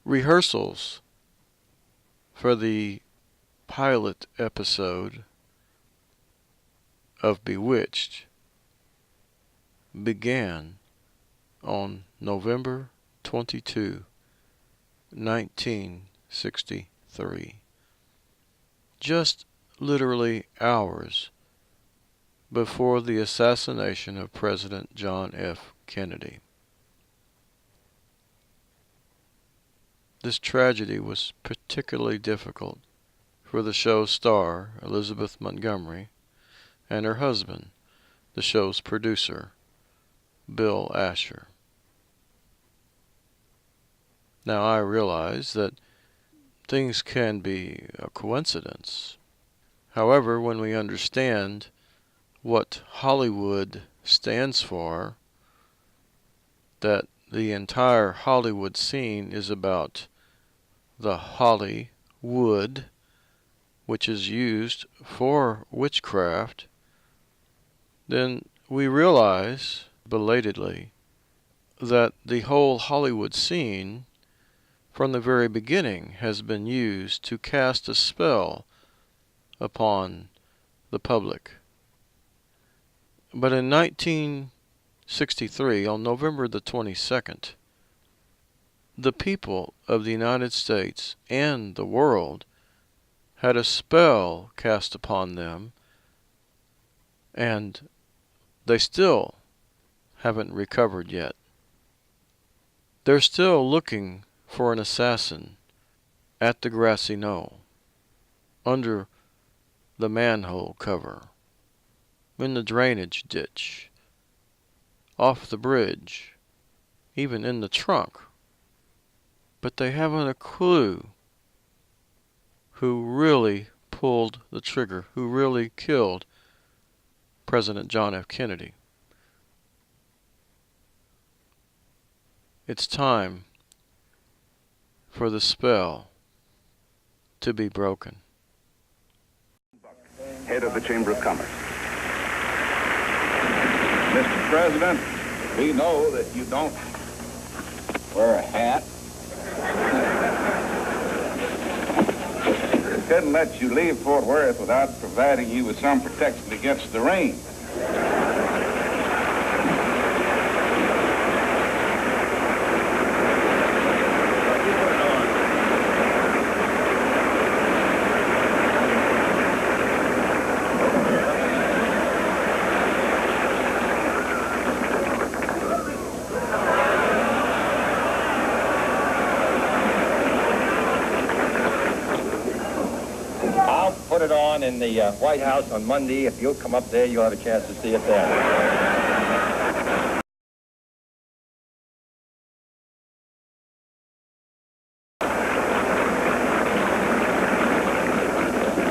Rehearsals for the pilot episode of Bewitched began on November 22, 1963, just literally hours before the assassination of President John F. Kennedy. This tragedy was particularly difficult for the show's star, Elizabeth Montgomery, and her husband, the show's producer, Bill Asher. Now, I realize that things can be a coincidence. However, when we understand what Hollywood stands for, that the entire Hollywood scene is about the Hollywood, which is used for witchcraft, then we realize, belatedly, that the whole Hollywood scene from the very beginning has been used to cast a spell upon the public. But in 1963, on November the 22nd, the people of the United States and the world had a spell cast upon them, and they still haven't recovered yet. They're still looking for an assassin at the grassy knoll, under the manhole cover, in the drainage ditch, off the bridge, even in the trunk. But they haven't a clue who really pulled the trigger, who really killed President John F. Kennedy. It's time for the spell to be broken. Head of the Chamber of Commerce. Mr. President, we know that you don't wear a hat. We couldn't let you leave Fort Worth without providing you with some protection against the rain. Put it on in the White House on Monday. If you'll come up there, you'll have a chance to see it there.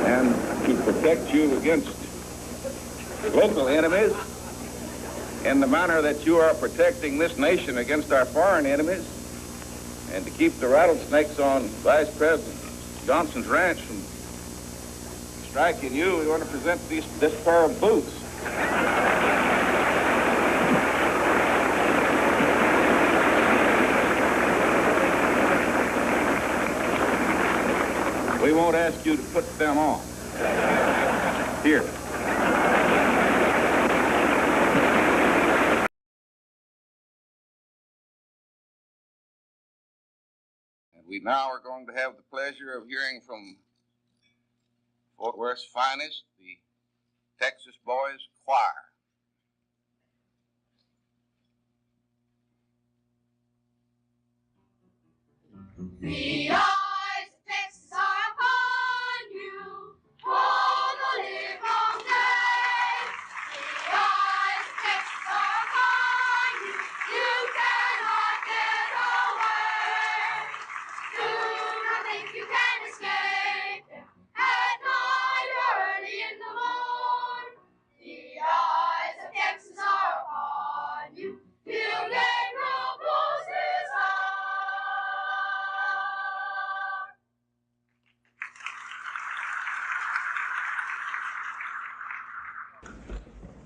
And to protect you against local enemies in the manner that you are protecting this nation against our foreign enemies, and to keep the rattlesnakes on Vice President Johnson's ranch from striking you, we want to present this pair of boots. We won't ask you to put them on. Here. And we now are going to have the pleasure of hearing from Fort Worth's finest, the Texas Boys Choir. The eyes of Texas are upon you, all the livelong day. The eyes of Texas are upon you, you cannot get away. Do not think you can escape them. At night or early in the morn, the eyes of Texas are upon you, till Gabriel blows his horn.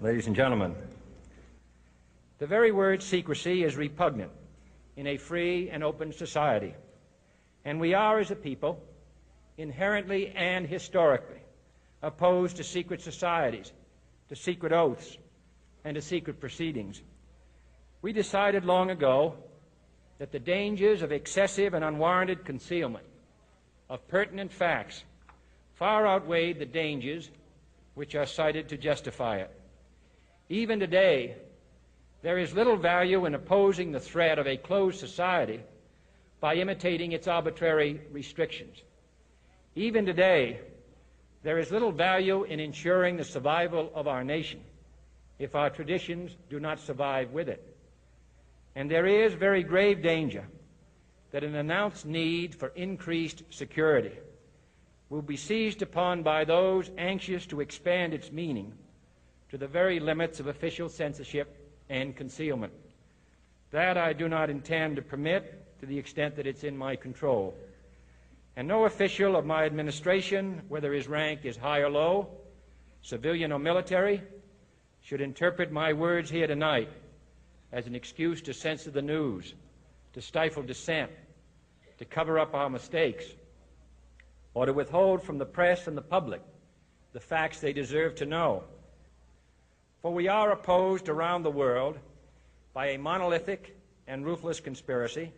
Ladies and gentlemen, the very word secrecy is repugnant in a free and open society. And we are, as a people, inherently and historically opposed to secret societies, to secret oaths, and to secret proceedings. We decided long ago that the dangers of excessive and unwarranted concealment of pertinent facts far outweighed the dangers which are cited to justify it. Even today, there is little value in opposing the threat of a closed society by imitating its arbitrary restrictions. Even today, there is little value in ensuring the survival of our nation if our traditions do not survive with it. And there is very grave danger that an announced need for increased security will be seized upon by those anxious to expand its meaning to the very limits of official censorship and concealment. That I do not intend to permit to the extent that it's in my control. And no official of my administration, whether his rank is high or low, civilian or military, should interpret my words here tonight as an excuse to censor the news, to stifle dissent, to cover up our mistakes, or to withhold from the press and the public the facts they deserve to know. For we are opposed around the world by a monolithic and ruthless conspiracy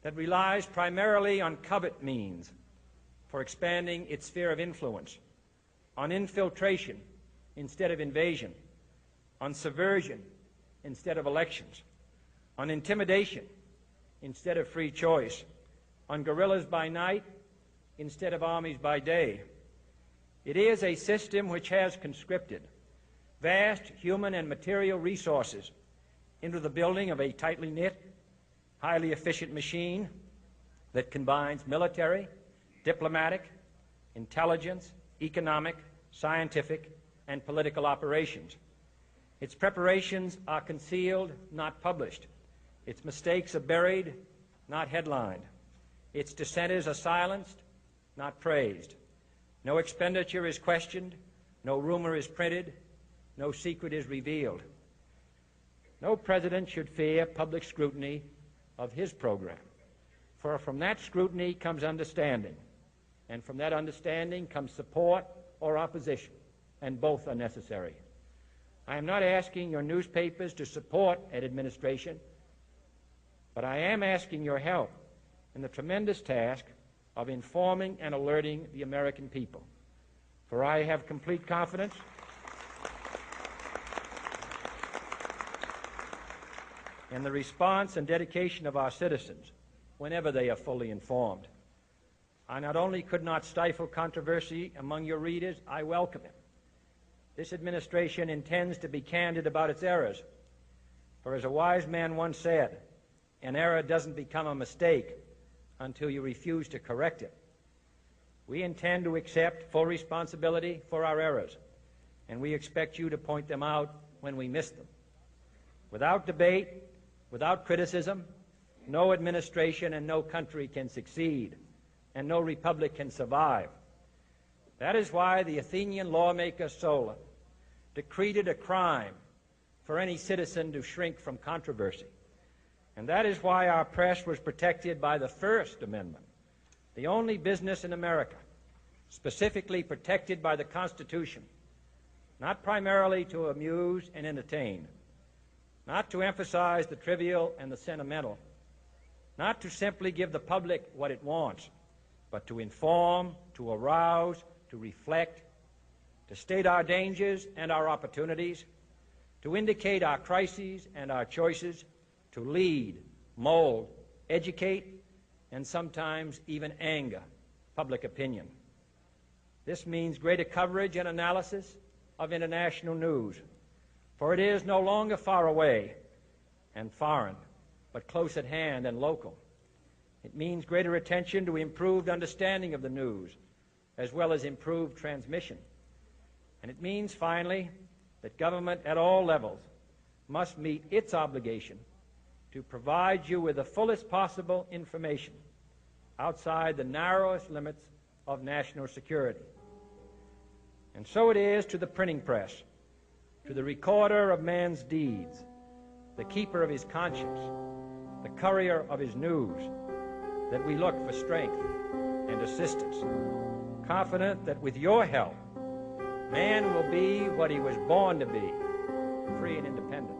that relies primarily on covert means for expanding its sphere of influence, on infiltration instead of invasion, on subversion instead of elections, on intimidation instead of free choice, on guerrillas by night instead of armies by day. It is a system which has conscripted vast human and material resources into the building of a tightly knit, highly efficient machine that combines military, diplomatic, intelligence, economic, scientific, and political operations. Its preparations are concealed, not published. Its mistakes are buried, not headlined. Its dissenters are silenced, not praised. No expenditure is questioned, no rumor is printed, no secret is revealed. No president should fear public scrutiny of his program, for from that scrutiny comes understanding, and from that understanding comes support or opposition, and both are necessary. I am not asking your newspapers to support an administration, but I am asking your help in the tremendous task of informing and alerting the American people. For I have complete confidence in the response and dedication of our citizens whenever they are fully informed. I not only could not stifle controversy among your readers, I welcome it. This administration intends to be candid about its errors. For as a wise man once said, an error doesn't become a mistake until you refuse to correct it. We intend to accept full responsibility for our errors, and we expect you to point them out when we miss them. Without debate, without criticism, no administration and no country can succeed, and no republic can survive. That is why the Athenian lawmaker Solon decreed it a crime for any citizen to shrink from controversy. And that is why our press was protected by the First Amendment, the only business in America specifically protected by the Constitution, not primarily to amuse and entertain, not to emphasize the trivial and the sentimental, not to simply give the public what it wants, but to inform, to arouse, to reflect, to state our dangers and our opportunities, to indicate our crises and our choices, to lead, mold, educate, and sometimes even anger public opinion. This means greater coverage and analysis of international news, for it is no longer far away and foreign, but close at hand and local. It means greater attention to improved understanding of the news, as well as improved transmission. And it means, finally, that government at all levels must meet its obligation to provide you with the fullest possible information outside the narrowest limits of national security. And so it is to the printing press, to the recorder of man's deeds, the keeper of his conscience, the courier of his news, that we look for strength and assistance, confident that with your help, man will be what he was born to be, free and independent.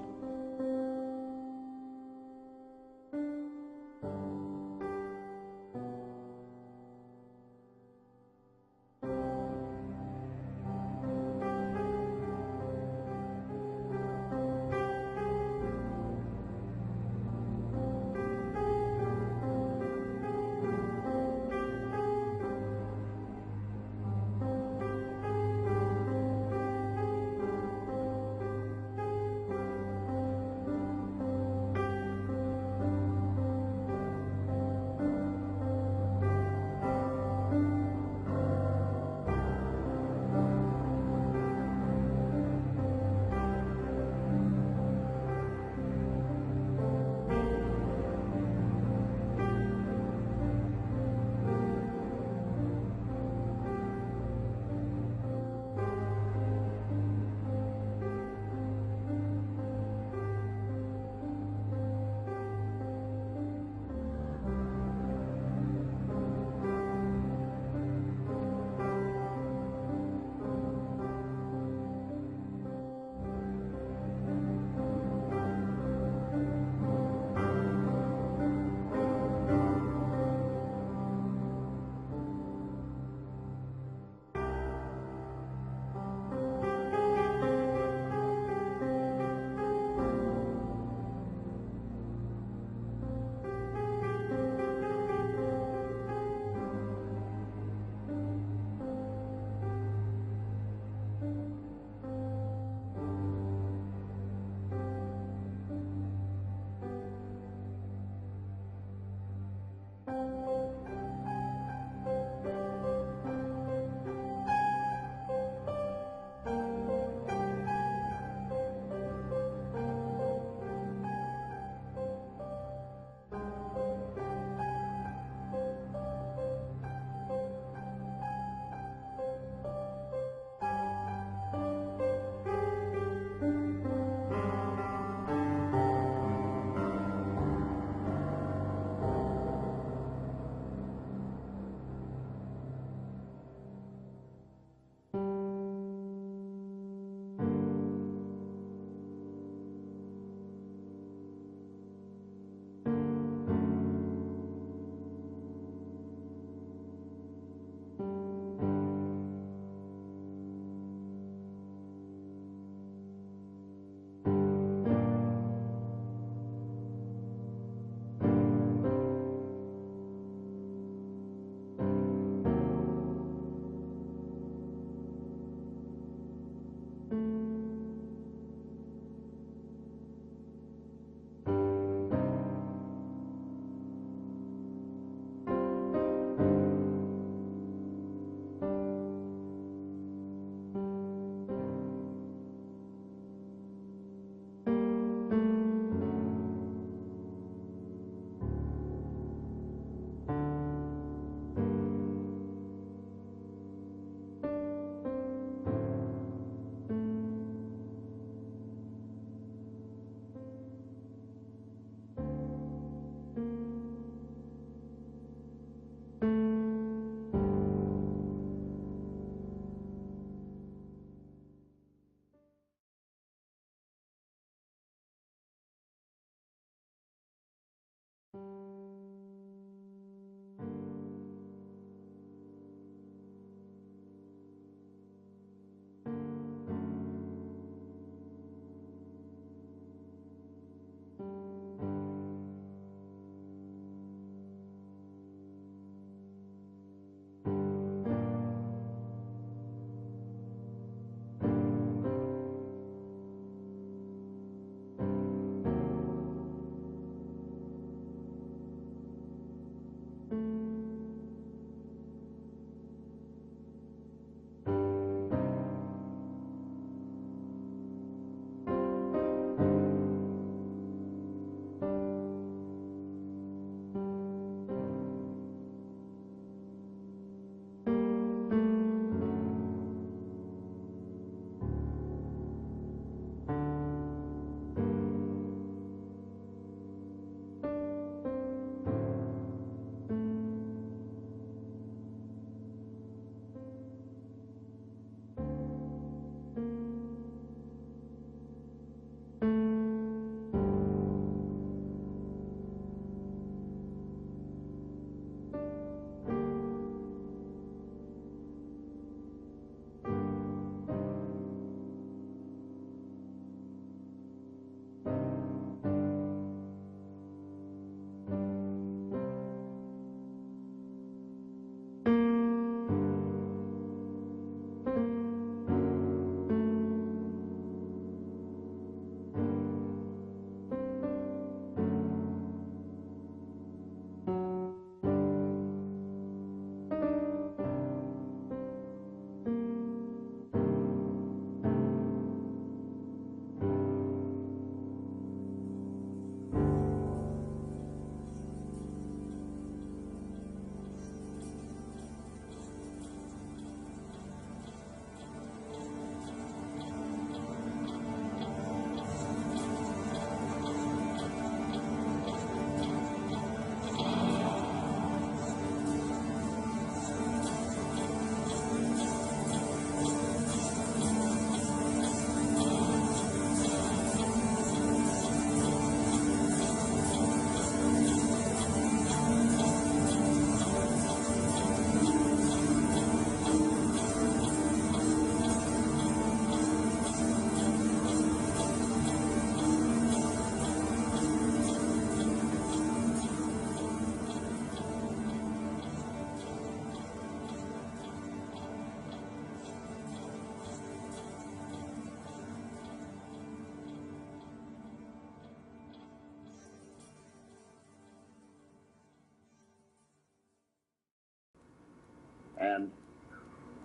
and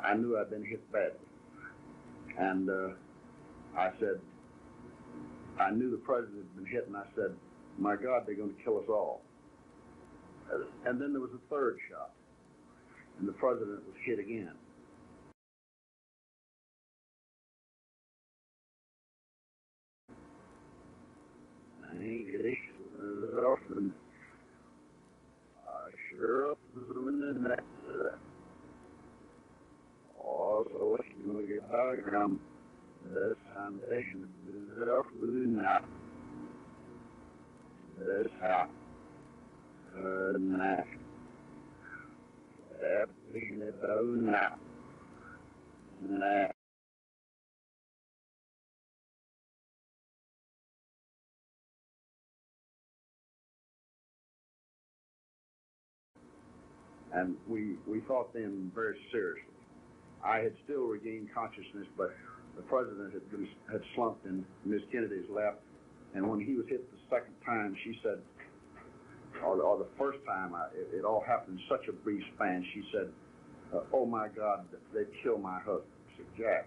I knew I'd been hit badly. And I said, I knew the president had been hit, and I said, my God, they're going to kill us all. And then there was a third shot, and the president was hit again. Also, if you get diagram, this foundation is not. This how not. Everything is not. Not. And we thought them very seriously. I had still regained consciousness, but the president had slumped in Miss Kennedy's lap, and when he was hit the second time, she said, or the first time, it all happened in such a brief span, she said, oh my God, they'd kill my husband. I said, Jack.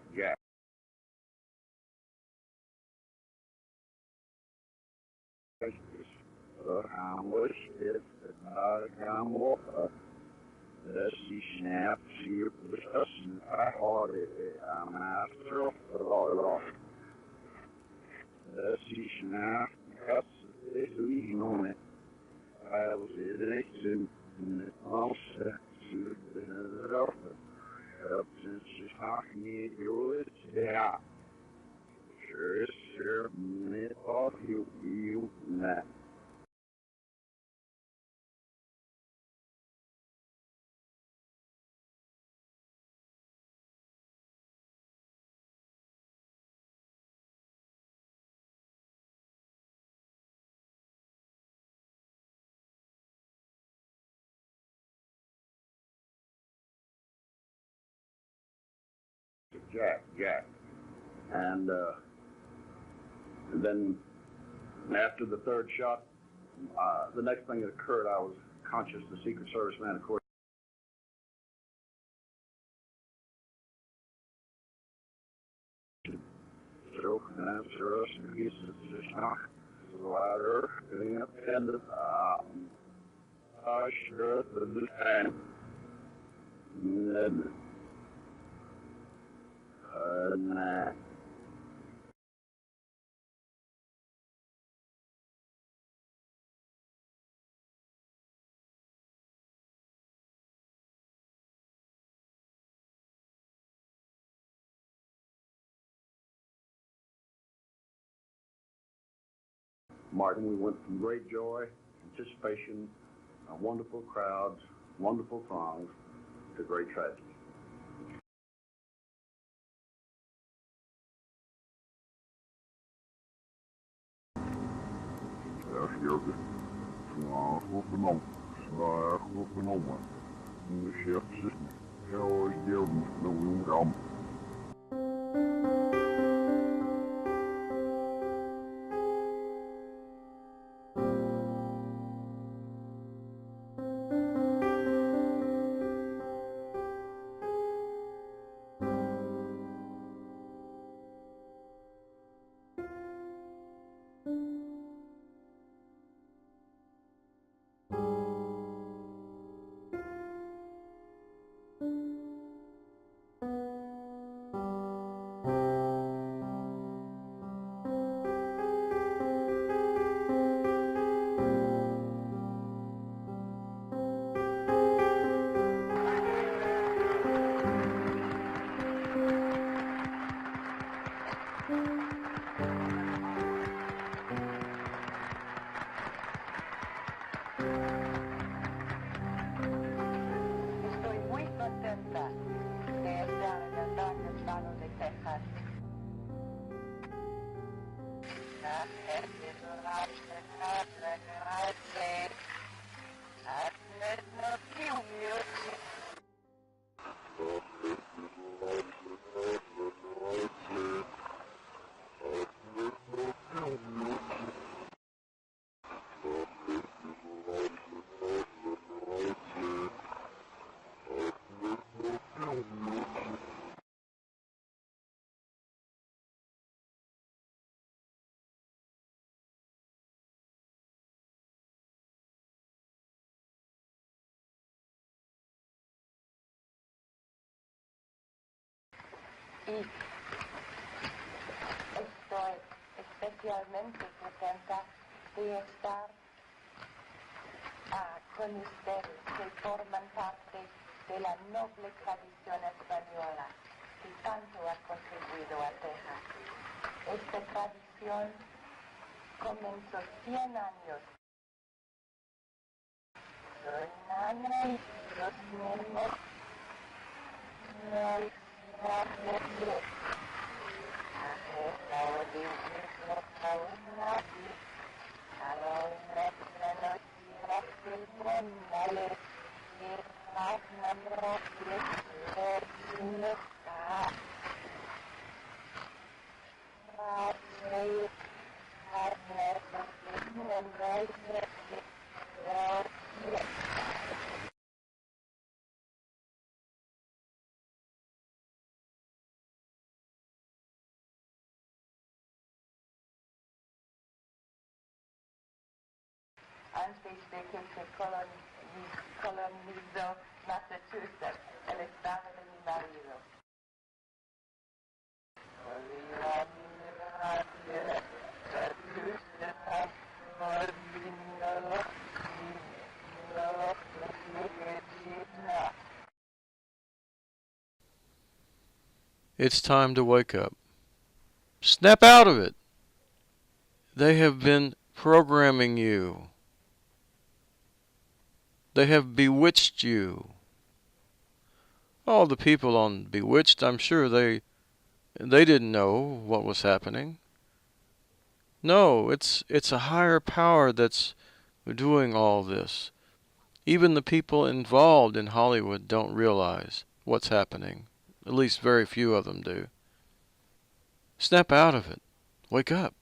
I'm with it, she snapped, she was and I heard it. I'm after a lot. She snapped, that's this week on it. I was in the house, since she's talking me, you would yeah. Sure, minute off you, that. Jack. And then after the third shot, the next thing that occurred, I was conscious, the Secret Service man, of course, and after us, he's louder, getting up, and sure, the time, and then, Martin, we went from great joy, anticipation, wonderful crowds, wonderful throngs, to great tragedy. Y estoy especialmente contenta de estar con ustedes que forman parte de la noble tradición española que tanto ha contribuido a Texas. Esta tradición comenzó 100 años. Los mismos antes de que se colonizó Massachusetts, el estado de mi marido. It's time to wake up. Snap out of it. They have been programming you. They have bewitched you. All the people on Bewitched, I'm sure they didn't know what was happening. No, it's a higher power that's doing all this. Even the people involved in Hollywood don't realize what's happening. At least very few of them do. Snap out of it. Wake up.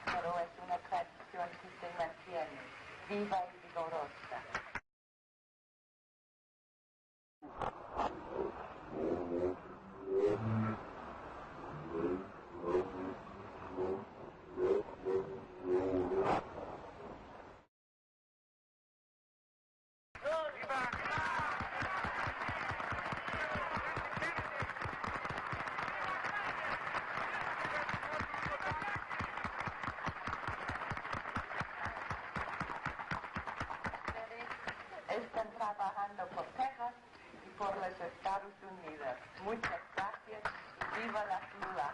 Pero es una tradición que se mantiene viva y vigorosa. Están trabajando por Texas y por los Estados Unidos. Muchas gracias y viva la ciudad.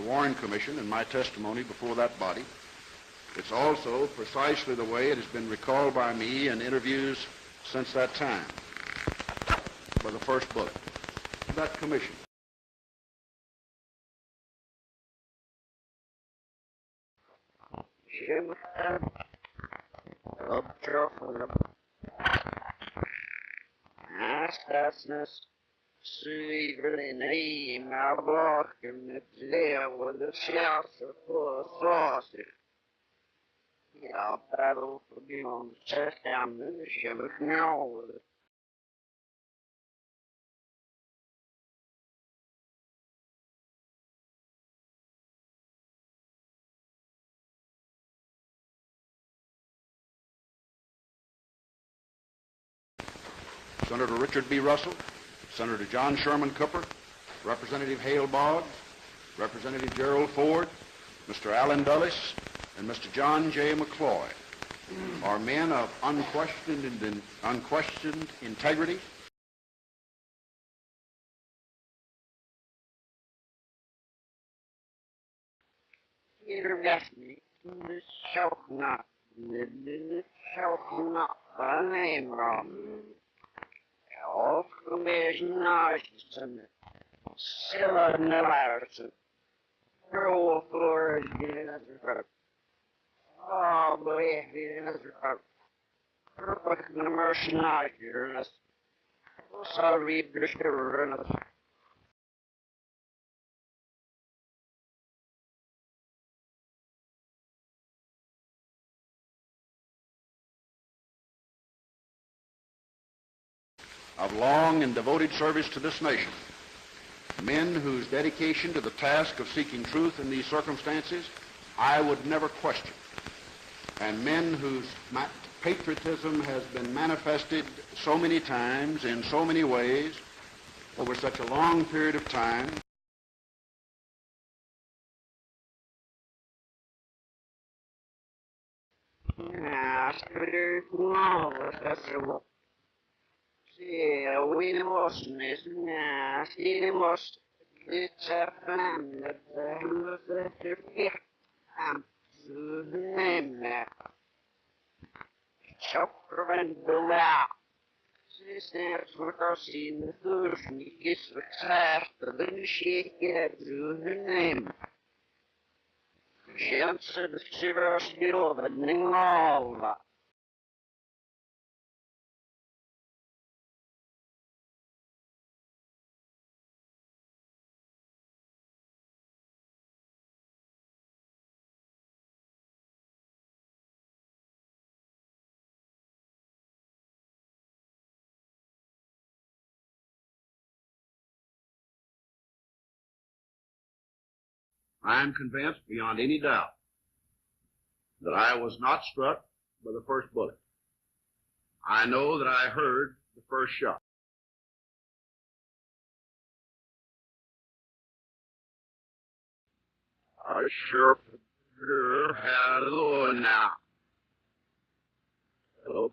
Warren Commission and my testimony before that body. It's also precisely the way it has been recalled by me in interviews since that time, for the first book, that commission. Assassins, sleeping in my block, and it's there with the shelter full of sauces. Yeah, battle for being on the chest down in the shimmer now with it. Senator Richard B. Russell, Senator John Sherman Cooper, Representative Hale Boggs, Representative Gerald Ford, Mr. Allen Dulles, and Mr. John J. McCloy are men of unquestioned integrity. Intervestment, the choke-nut, the choke-nut, the name wrong. All commissioners and cylinders and roll for it. Oh, believe it is perfect mercenaries. Sorry, Mr. Of long and devoted service to this nation, men whose dedication to the task of seeking truth in these circumstances I would never question, and men whose patriotism has been manifested so many times in so many ways over such a long period of time. We must it's a plan that the to the name Chopper and Bella. Sisters were seen the first gets the task, but then she get through her name. She answered the serious deal of it, all. I am convinced beyond any doubt that I was not struck by the first bullet. I know that I heard the first shot. I sure had it on now. Oh,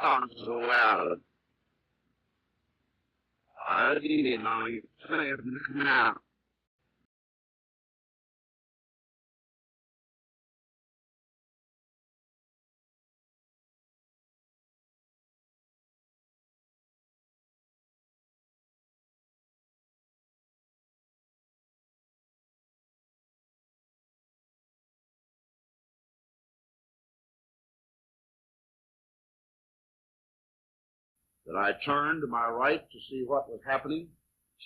sounds so loud. I didn't know you said now. That I turned to my right to see what was happening.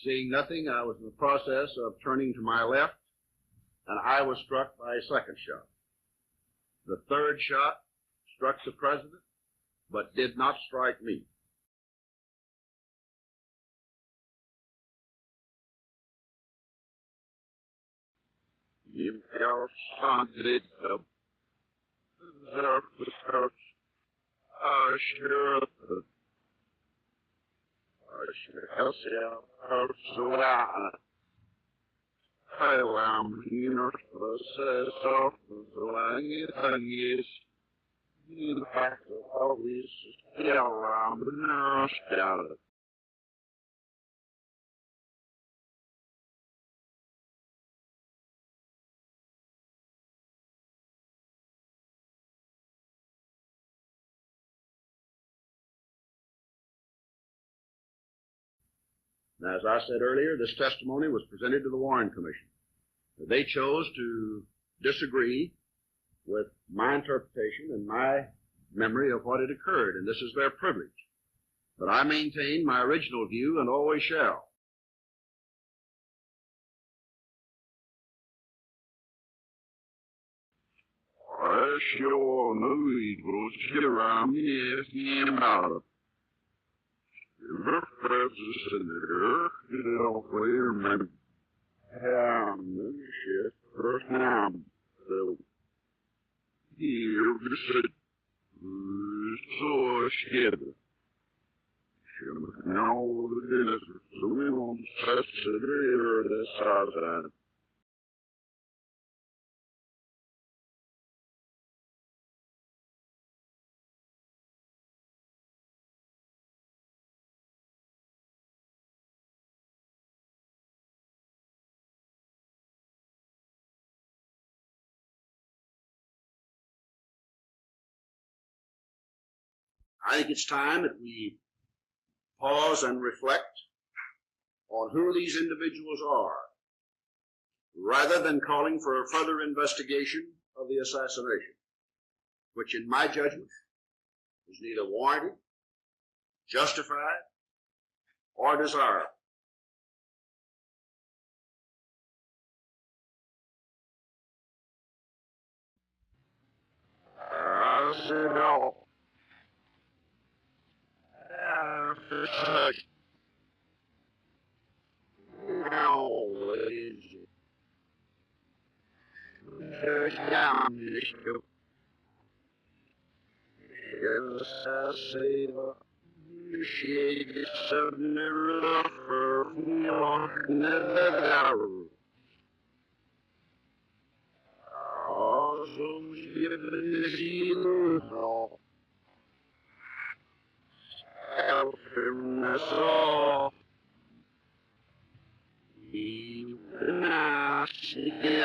Seeing nothing, I was in the process of turning to my left, and I was struck by a second shot. The third shot struck the president, but did not strike me. You feel sounded the surface. Sure. So I am here for so long it is in fact always still around the nurse. Now, as I said earlier, this testimony was presented to the Warren Commission. They chose to disagree with my interpretation and my memory of what had occurred, and this is their privilege. But I maintain my original view and always shall. I sure knew it was around here in about the president here, remember how shit first time. So, here we said, so scared. No, the desert, so we won't touch the river this side. I think it's time that we pause and reflect on who these individuals are, rather than calling for a further investigation of the assassination, which in my judgment is neither warranted, justified, or desirable. I said, no. No, is it? There's down this go. Yes, I say, she gets something rough for me on the hour. Also, she no. Self-ness off. Even I see.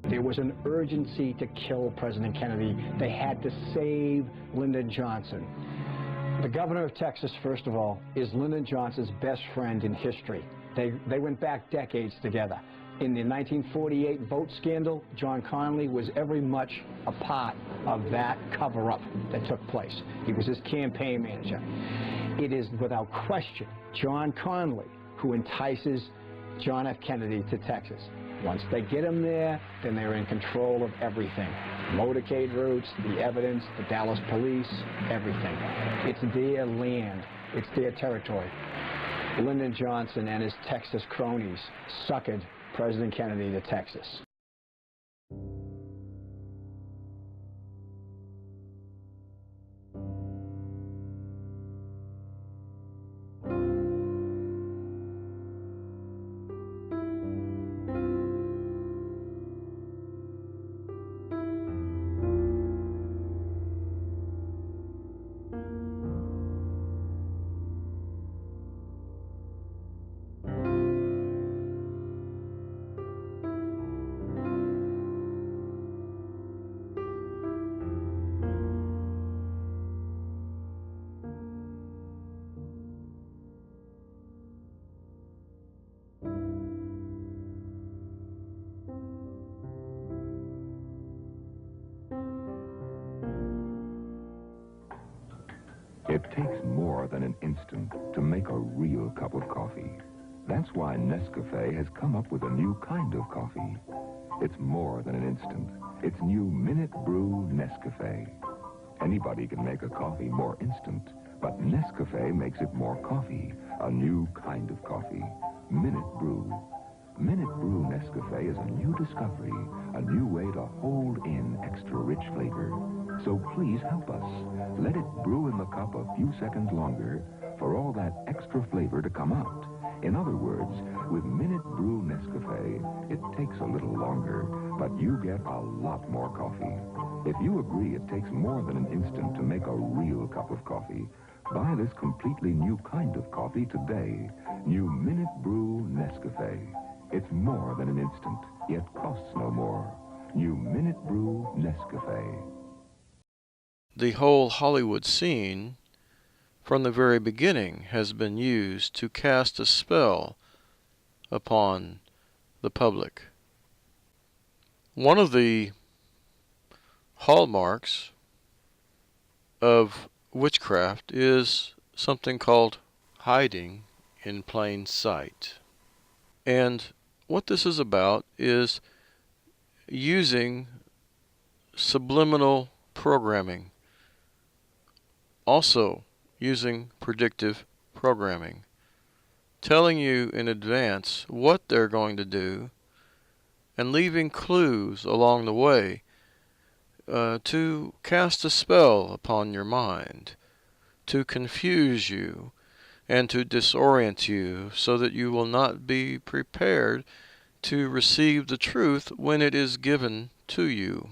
There was an urgency to kill President Kennedy. They had to save Lyndon Johnson. The governor of Texas, first of all, is Lyndon Johnson's best friend in history. They went back decades together. In the 1948 vote scandal, John Connally was every much a part of that cover-up that took place. He was his campaign manager. It is, without question, John Connally who entices John F. Kennedy to Texas. Once they get him there, then they're in control of everything. Motorcade routes, the evidence, the Dallas police, everything. It's their land. It's their territory. Lyndon Johnson and his Texas cronies suckered President Kennedy to Texas. It takes more than an instant to make a real cup of coffee. That's why Nescafe has come up with a new kind of coffee. It's more than an instant. It's new Minute Brew Nescafe. Anybody can make a coffee more instant, but Nescafe makes it more coffee, a new kind of coffee. Minute Brew. Minute Brew Nescafe is a new discovery, a new way to hold in extra rich flavor. So please help us. Let it brew in the cup a few seconds longer for all that extra flavor to come out. In other words, with Minute Brew Nescafe, it takes a little longer, but you get a lot more coffee. If you agree it takes more than an instant to make a real cup of coffee, buy this completely new kind of coffee today. New Minute Brew Nescafe. It's more than an instant, yet costs no more. New Minute Brew Nescafe. The whole Hollywood scene, from the very beginning, has been used to cast a spell upon the public. One of the hallmarks of witchcraft is something called hiding in plain sight. And what this is about is using subliminal programming, also using predictive programming, telling you in advance what they're going to do and leaving clues along the way to cast a spell upon your mind, to confuse you and to disorient you so that you will not be prepared to receive the truth when it is given to you.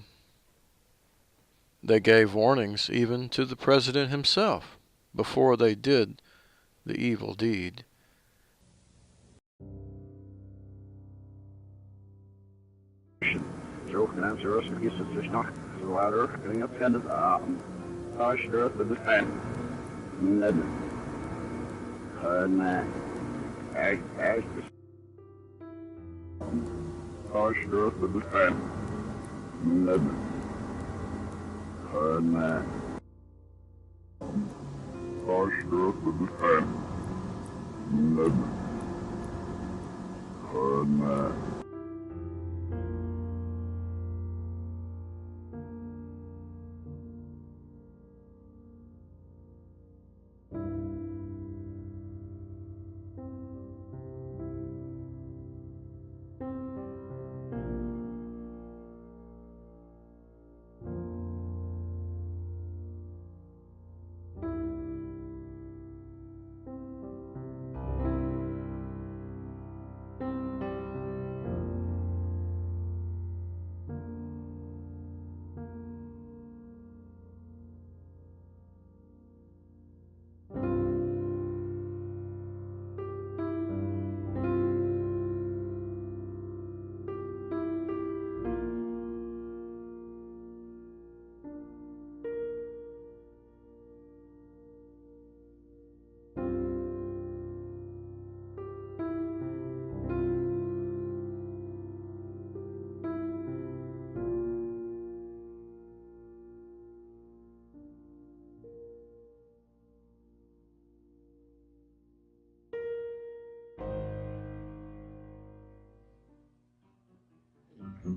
They gave warnings even to the president himself before they did the evil deed. Zo gedaan, zoals het is het dus nog zo harder. Ik heb verder de avond. Als je er te zijn. Net. En echt. Als je er te zijn. Net. En als je er te zijn. Net. En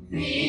We